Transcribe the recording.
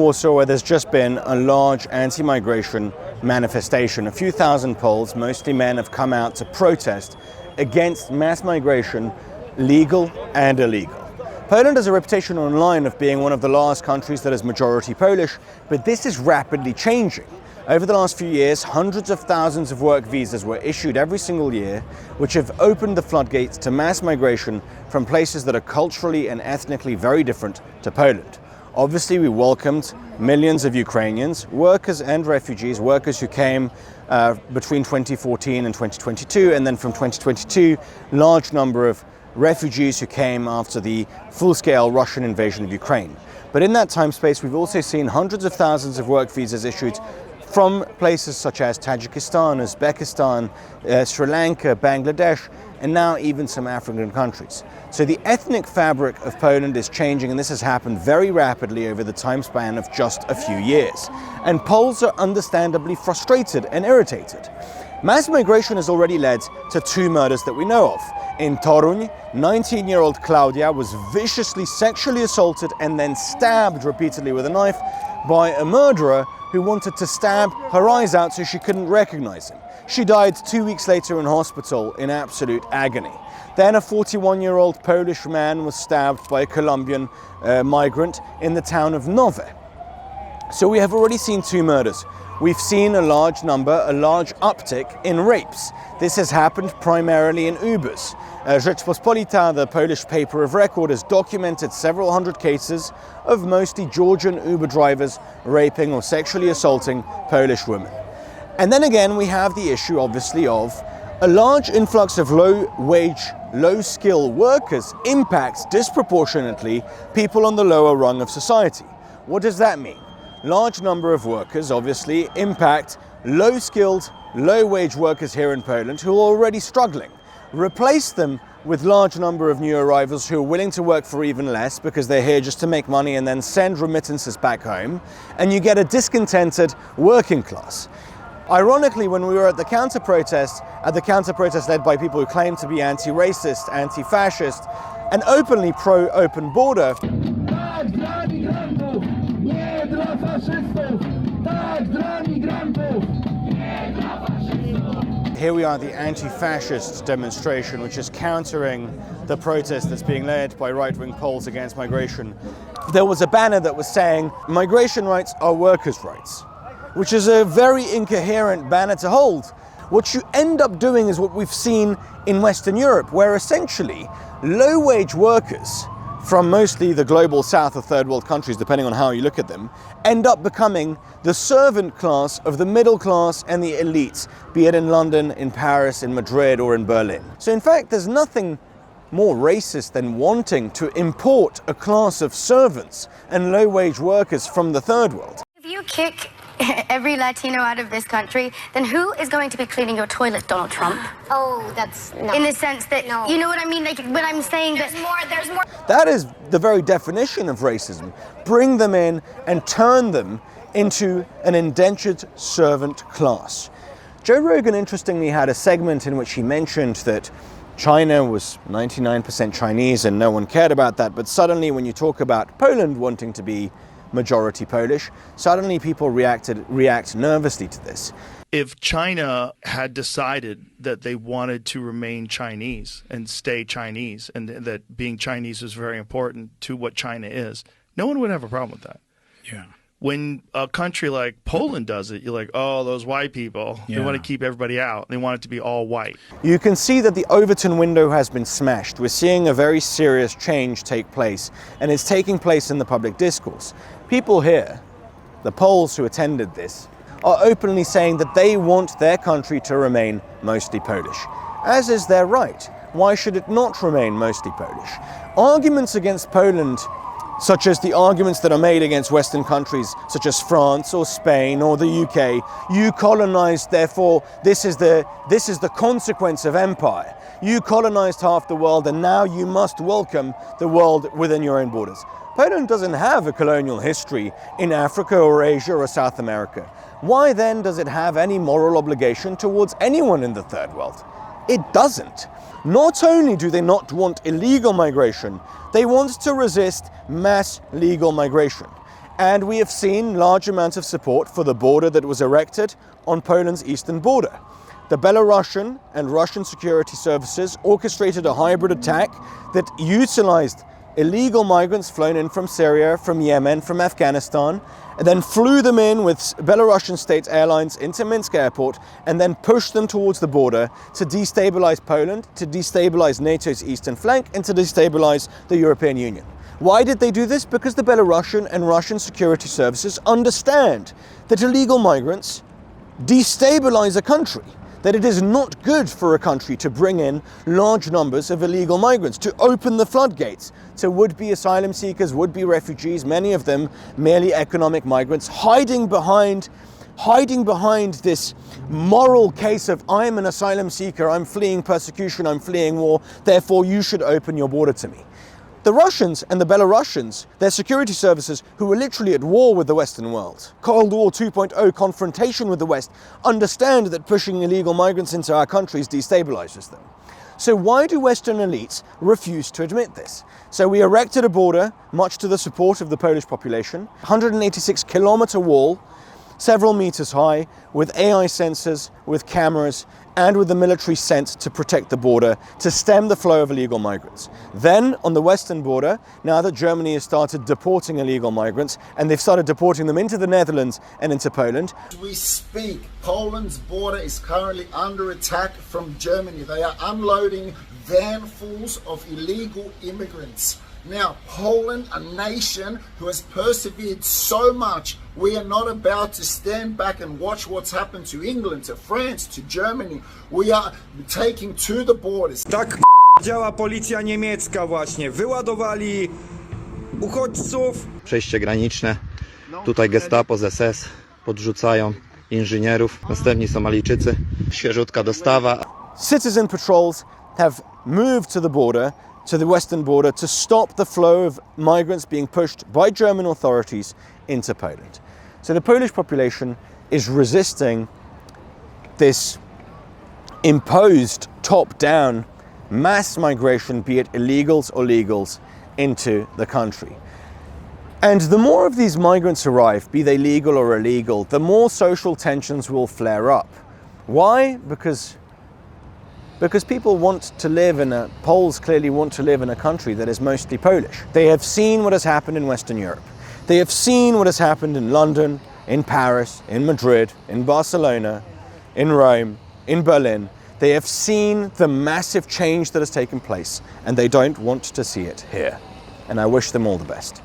Warsaw, where there's just been a large anti-migration manifestation. A few thousand Poles, mostly men, have come out to protest against mass migration, legal and illegal. Poland has a reputation online of being one of the last countries that is majority Polish, but this is rapidly changing. Over the last few years, hundreds of thousands of work visas were issued every single year, which have opened the floodgates to mass migration from places that are culturally and ethnically very different to Poland. Obviously, we welcomed millions of Ukrainians, workers and refugees, workers who came between 2014 and 2022, and then from 2022, large number of refugees who came after the full-scale Russian invasion of Ukraine. But in that time space, we've also seen hundreds of thousands of work visas issued from places such as Tajikistan, Uzbekistan, Sri Lanka, Bangladesh, and now even some African countries. So the ethnic fabric of Poland is changing, and this has happened very rapidly over the time span of just a few years. And Poles are understandably frustrated and irritated. Mass migration has already led to 2 murders that we know of. In Toruń, 19-year-old Klaudia was viciously sexually assaulted and then stabbed repeatedly with a knife by a murderer who wanted to stab her eyes out so she couldn't recognize him. She died 2 weeks later in hospital in absolute agony. Then a 41-year-old Polish man was stabbed by a Colombian migrant in the town of Nowe. So we have already seen 2 murders. We've seen a large uptick in rapes. This has happened primarily in Ubers. Rzeczpospolita, the Polish paper of record, has documented several hundred cases of mostly Georgian Uber drivers raping or sexually assaulting Polish women. And then again, we have the issue, obviously, of a large influx of low-wage, low-skill workers impacts disproportionately people on the lower rung of society. What does that mean? Large number of workers obviously impact low-skilled, low-wage workers here in Poland who are already struggling. Replace them with large number of new arrivals who are willing to work for even less because they're here just to make money and then send remittances back home, and you get a discontented working class. Ironically, when we were at the counter-protest led by people who claim to be anti-racist, anti-fascist, and openly pro-open border, here we are at the anti-fascist demonstration, which is countering the protest that's being led by right-wing Poles against migration. There was a banner that was saying, "Migration rights are workers' rights," which is a very incoherent banner to hold. What you end up doing is what we've seen in Western Europe, where essentially low-wage workers from mostly the global south or third world countries, depending on how you look at them, end up becoming the servant class of the middle class and the elites, be it in London, in Paris, in Madrid, or in Berlin. So in fact, there's nothing more racist than wanting to import a class of servants and low-wage workers from the third world. If you kick every Latino out of this country, then who is going to be cleaning your toilet, Donald Trump? Oh, that's no. In the sense that, No. you know what I mean? Like when I'm saying There's more. That is the very definition of racism. Bring them in and turn them into an indentured servant class. Joe Rogan, interestingly, had a segment in which he mentioned that China was 99% Chinese and no one cared about that, but suddenly when you talk about Poland wanting to be majority Polish, suddenly people react nervously to this. If China had decided that they wanted to remain Chinese and stay Chinese, and that being Chinese was very important to what China is, no one would have a problem with that. Yeah. When a country like Poland does it, you're like, oh, those white people, they want to keep everybody out. They want it to be all white. You can see that the Overton window has been smashed. We're seeing a very serious change take place, and it's taking place in the public discourse. People here, the Poles who attended this, are openly saying that they want their country to remain mostly Polish, as is their right. Why should it not remain mostly Polish? Arguments against Poland, such as the arguments that are made against Western countries such as France or Spain or the UK, you colonized, therefore this is the consequence of empire. You colonized half the world and now you must welcome the world within your own borders. Poland doesn't have a colonial history in Africa or Asia or South America. Why then does it have any moral obligation towards anyone in the third world? It doesn't. Not only do they not want illegal migration, they want to resist mass legal migration. And we have seen large amounts of support for the border that was erected on Poland's eastern border. The Belarusian and Russian security services orchestrated a hybrid attack that utilized illegal migrants flown in from Syria, from Yemen, from Afghanistan, and then flew them in with Belarusian state airlines into Minsk airport and then pushed them towards the border to destabilize Poland, to destabilize NATO's eastern flank, and to destabilize the European Union. Why did they do this? Because the Belarusian and Russian security services understand that illegal migrants destabilize a country, that it is not good for a country to bring in large numbers of illegal migrants, to open the floodgates to would-be asylum seekers, would-be refugees, many of them merely economic migrants, hiding behind this moral case of I'm an asylum seeker, I'm fleeing persecution, I'm fleeing war, therefore you should open your border to me. The Russians and the Belarusians, their security services, who were literally at war with the Western world, Cold War 2.0 confrontation with the West, understand that pushing illegal migrants into our countries destabilizes them. So why do Western elites refuse to admit this? So we erected a border, much to the support of the Polish population, 186-kilometer wall, several meters high, with AI sensors, with cameras, and with the military sent to protect the border, to stem the flow of illegal migrants. Then, on the western border, now that Germany has started deporting illegal migrants, and they've started deporting them into the Netherlands and into Poland. As we speak, Poland's border is currently under attack from Germany. They are unloading vanfuls of illegal immigrants. Now, Poland, a nation who has persevered so much, we are not about to stand back and watch what's happened to England, to France, to Germany. We are taking to the borders. Tak działa policja niemiecka właśnie. Wyładowali uchodźców. Przejście graniczne. Tutaj gestapo z SS podrzucają inżynierów. Następni Somalijczycy. Świeżutka dostawa. Citizen patrols have moved to the border, to the western border, to stop the flow of migrants being pushed by German authorities into Poland. So the Polish population is resisting this imposed top-down mass migration, be it illegals or legals, into the country. And the more of these migrants arrive, be they legal or illegal, the more social tensions will flare up. Why? Because people want to live Poles clearly want to live in a country that is mostly Polish. They have seen what has happened in Western Europe. They have seen what has happened in London, in Paris, in Madrid, in Barcelona, in Rome, in Berlin. They have seen the massive change that has taken place, and they don't want to see it here. And I wish them all the best.